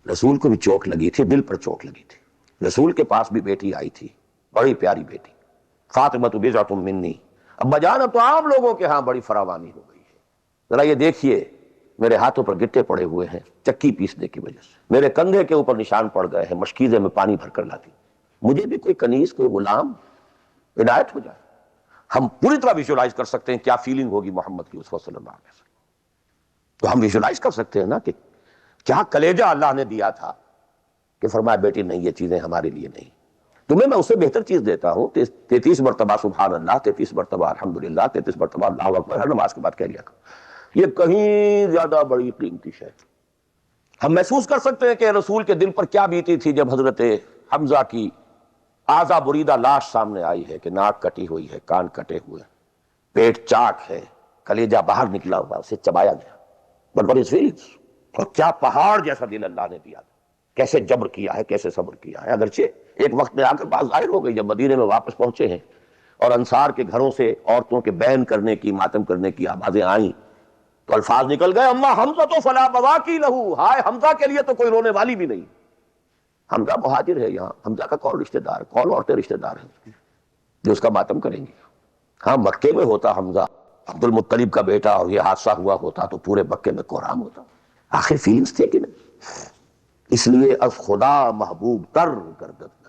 رسول کو بھی چوٹ لگی تھی، دل پر چوٹ لگی تھی۔ رسول کے پاس بھی بیٹی آئی تھی، بڑی پیاری بیٹی، فاطمہ بضعۃ منی۔ ابا جان اب تو عام لوگوں کے ہاں بڑی فراوانی ہو گئی ہے، ذرا یہ دیکھیے میرے ہاتھوں پر گٹے پڑے ہوئے ہیں چکی پیسنے کی وجہ سے، میرے کندھے کے اوپر نشان پڑ گئے ہیں، مشکیزے میں پانی بھر کر لاتی، مجھے بھی کوئی کنیز، کوئی غلام عنایت ہو جائے۔ ہم پوری طرح ویژولائز کر سکتے ہیں کیا فیلنگ ہوگی محمد کی اس صلی اللہ علیہ وسلم، تو ہم ویژولائز کر سکتے ہیں نا کہ کیا کلیجہ اللہ نے دیا تھا کہ فرمایا بیٹی نہیں، یہ چیزیں ہمارے لیے نہیں، تمہیں میں اس سے بہتر چیز دیتا ہوں۔ 33 مرتبہ سبحان اللہ، 33 مرتبہ الحمدللہ، 33 مرتبہ اللہ اکبر ہر نماز کے بعد کہہ لیا کرو، یہ کہیں زیادہ بڑی قیمتی ہے۔ ہم محسوس کر سکتے ہیں کہ رسول کے دل پر کیا بیتی تھی جب حضرت حمزہ کی آزا بریدہ لاش سامنے آئی ہے کہ ناک کٹی ہوئی ہے، کان کٹے ہوئے، پیٹ چاک ہے، کلیجہ باہر نکلا ہوا، اسے چبایا گیا، بٹ what is feelings؟ اور کیا پہاڑ جیسا دل اللہ نے دیا تھا، کیسے جبر کیا ہے، کیسے صبر کیا ہے۔ اگرچہ ایک وقت میں آ کر بات ظاہر ہو گئی جب مدینے میں واپس پہنچے ہیں اور انصار کے گھروں سے عورتوں کے بین کرنے کی، ماتم کرنے کی آوازیں آئیں تو الفاظ نکل گئے، اما حمزہ تو فلا بواکی لہو، ہائے حمزہ کے لیے تو کوئی رونے والی بھی نہیں۔ حمزہ مہاجر ہے، یہاں حمزہ کا کون رشتہ دار، کون عورتیں رشتہ دار ہیں جو اس کا ماتم کریں گی؟ ہاں مکے میں ہوتا حمزہ عبد المطلب کا بیٹا اور یہ حادثہ ہوا ہوتا تو پورے مکے میں کوہرام ہوتا، آخر فیلنگز تھے کہ نہیں؟ اس لیے از خدا محبوب تر گردد